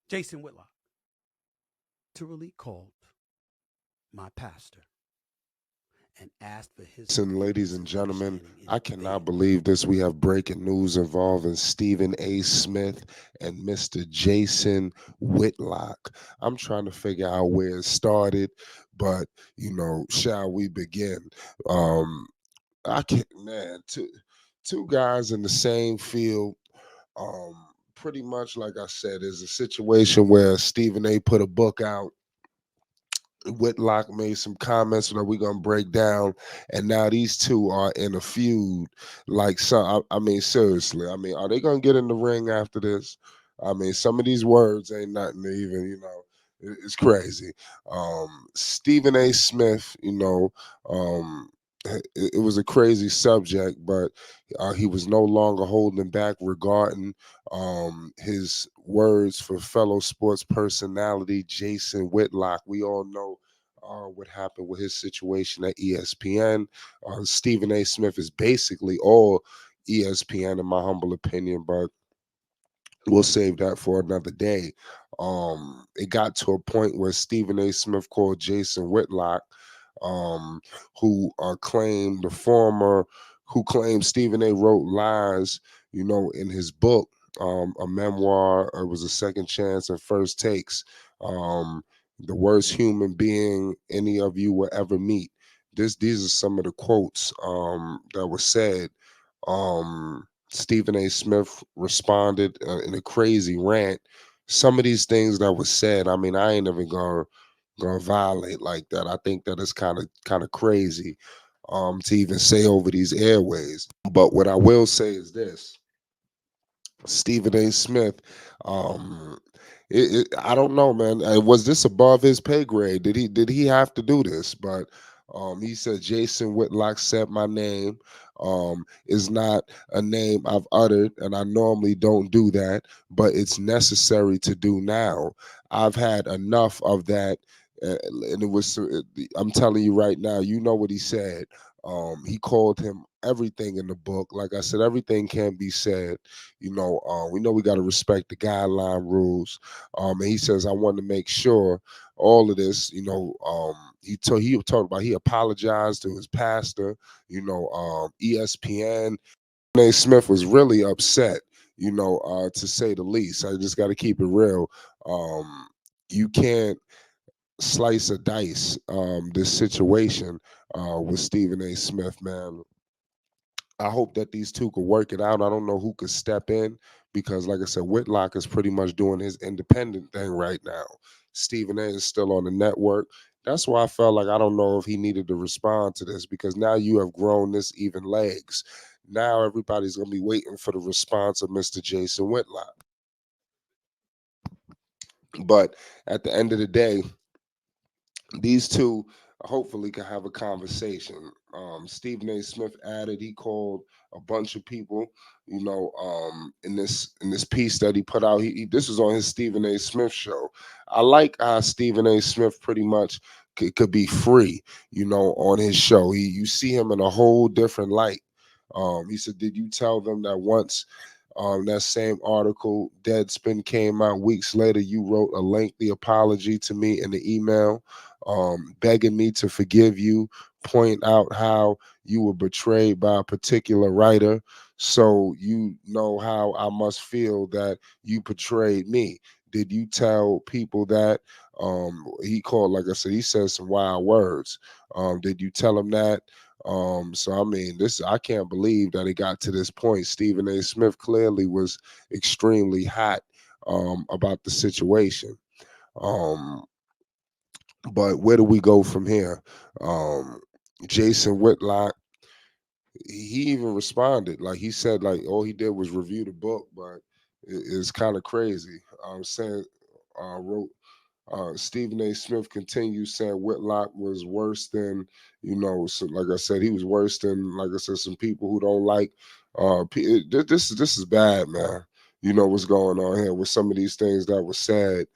Jason Whitlock literally called my pastor and asked for his Listen, ladies forgiveness and and gentlemen, understanding in I obeying cannot the Lord. believe this. We have breaking news involving Stephen A. Smith and Mr. Jason Whitlock. I'm trying to figure out where it started, but shall we begin? Um, I can't, man. Two guys in the same field. Pretty much like I said, is a situation where Stephen A. put a book out. Whitlock made some comments that we're gonna break down, and now these two are in a feud. Like, so I mean, seriously, I mean, are they gonna get in the ring after this? I mean, some of these words ain't nothing to even, it's crazy. Stephen A. Smith, it was a crazy subject, but he was no longer holding back regarding his words for fellow sports personality Jason Whitlock. We all know what happened with his situation at ESPN. Stephen A. Smith is basically all ESPN, in my humble opinion, but we'll save that for another day. It got to a point where Stephen A. Smith called Jason Whitlock, um, who claimed Stephen A. wrote lies, in his book, a memoir. It was a second chance and first takes. Um, the worst human being any of you will ever meet. These are some of the quotes that were said. Stephen A. Smith responded in a crazy rant. Some of these things that was said, I mean, I ain't even gonna violate like that. I think that is kind of crazy to even say over these airways. But what I will say is this: Stephen A. Smith. Um, I don't know, man. Was this above his pay grade? Did he have to do this? But he said Jason Whitlock said my name. Is not a name I've uttered, and I normally don't do that, but it's necessary to do now. I've had enough of that. And it was, I'm telling you right now, you know what he said. He called him everything in the book. Like I said, everything can be said. We know we got to respect the guideline rules. And he says, I want to make sure all of this, he talked about he apologized to his pastor, ESPN. A. Smith was really upset, to say the least. I just got to keep it real. You can't slice or dice this situation with Stephen A. Smith, man. I hope that these two could work it out. I don't know who could step in because, like I said, Whitlock is pretty much doing his independent thing right now. Stephen A is still on the network. That's why I felt like I don't know if he needed to respond to this because now you have grown this even legs. Now everybody's going to be waiting for the response of Mr. Jason Whitlock. But at the end of the day, these two hopefully can have a conversation. Stephen A. Smith added he called a bunch of people, in this piece that he put out. This was on his Stephen A. Smith show. I like how Stephen A. Smith pretty much could be free, on his show. You see him in a whole different light. He said, "Did you tell them that once?" That same article, Deadspin, came out weeks later. You wrote a lengthy apology to me in the email, begging me to forgive you, point out how you were betrayed by a particular writer. So you know how I must feel that you betrayed me. Did you tell people that? He called, like I said, he said some wild words. Did you tell him that? So I mean, this I can't believe that it got to this point. Stephen A. Smith clearly was extremely hot about the situation. Um, but where do we go from here? Um, Jason Whitlock, he even responded. Like he said, like all he did was review the book, but it's kind of crazy. Saying wrote Stephen A. Smith continues saying Whitlock was worse than, so like I said, he was worse than, like I said, some people who don't like. This is bad, man. You know what's going on here with some of these things that were said.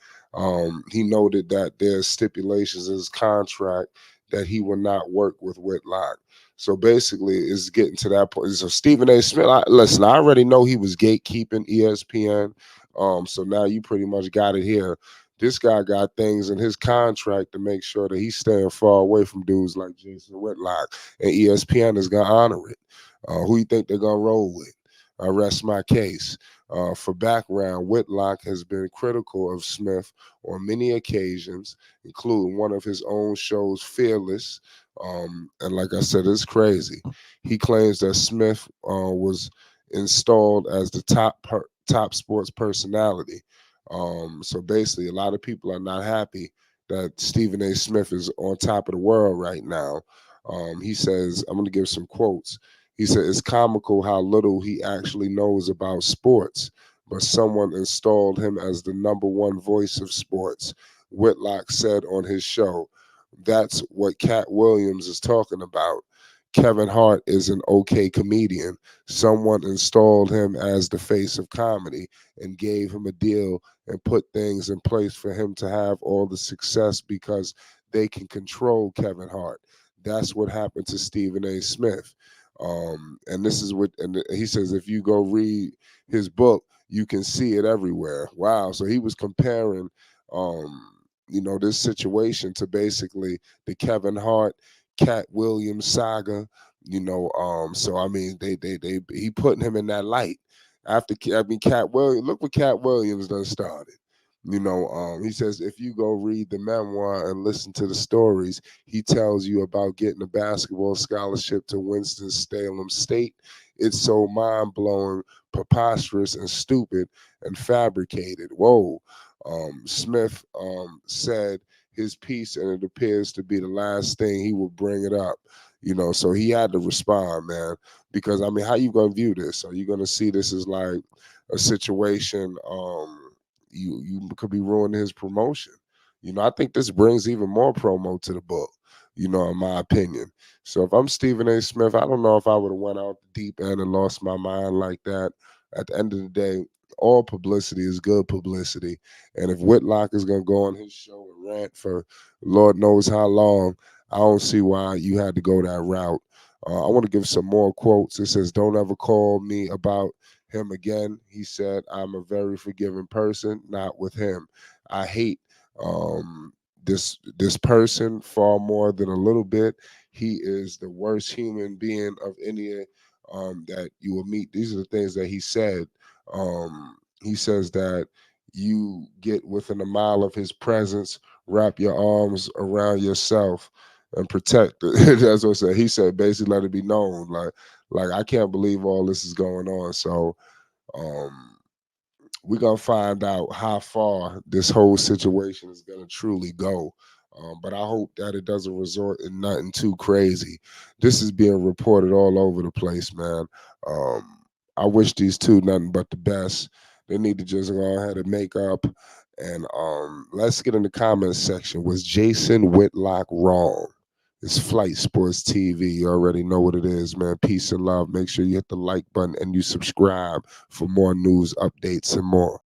He noted that there's stipulations in his contract that he will not work with Whitlock. So basically, it's getting to that point. So Stephen A. Smith, listen, I already know he was gatekeeping ESPN. So now you pretty much got it here. This guy got things in his contract to make sure that he's staying far away from dudes like Jason Whitlock, and ESPN is gonna honor it. Who you think they're gonna roll with? I rest my case. For background, Whitlock has been critical of Smith on many occasions, including one of his own shows, Fearless. And like I said, it's crazy. He claims that Smith was installed as the top sports personality. So basically, a lot of people are not happy that Stephen A. Smith is on top of the world right now. He says, I'm going to give some quotes. He said, it's comical how little he actually knows about sports, but someone installed him as the number one voice of sports. Whitlock said on his show, that's what Cat Williams is talking about. Kevin Hart is an okay comedian. Someone installed him as the face of comedy and gave him a deal and put things in place for him to have all the success because they can control Kevin Hart. That's what happened to Stephen A. Smith. And this is what, and he says, if you go read his book, you can see it everywhere. Wow. So he was comparing, this situation to basically the Kevin Hart, Cat Williams saga. So I mean, they he putting him in that light. Cat Williams. Look what Cat Williams done started. He says if you go read the memoir and listen to the stories, he tells you about getting a basketball scholarship to Winston-Salem State. It's so mind blowing, preposterous, and stupid and fabricated. Whoa. Smith said his piece, and it appears to be the last thing he will bring it up. So he had to respond, man, because I mean, how you gonna view this? Are you gonna see this as like a situation? You could be ruining his promotion. I think this brings even more promo to the book. In my opinion. So if I'm Stephen A. Smith, I don't know if I would have went out the deep end and lost my mind like that. At the end of the day, all publicity is good publicity. And if Whitlock is going to go on his show and rant for Lord knows how long, I don't see why you had to go that route. I want to give some more quotes. It says, don't ever call me about him again. He said, I'm a very forgiving person, not with him. I hate this person far more than a little bit. He is the worst human being of any that you will meet. These are the things that he said. He says that you get within a mile of his presence, wrap your arms around yourself and protect it. That's what I said. He said basically let it be known. Like I can't believe all this is going on. So um we're gonna find out how far this whole situation is gonna truly go. But I hope that it doesn't resort in nothing too crazy. This is being reported all over the place, man. Um, I wish these two nothing but the best. They need to just go ahead and make up. And let's get in the comments section. Was Jason Whitlock wrong? It's Flight Sports TV. You already know what it is, man. Peace and love. Make sure you hit the like button and you subscribe for more news, updates, and more.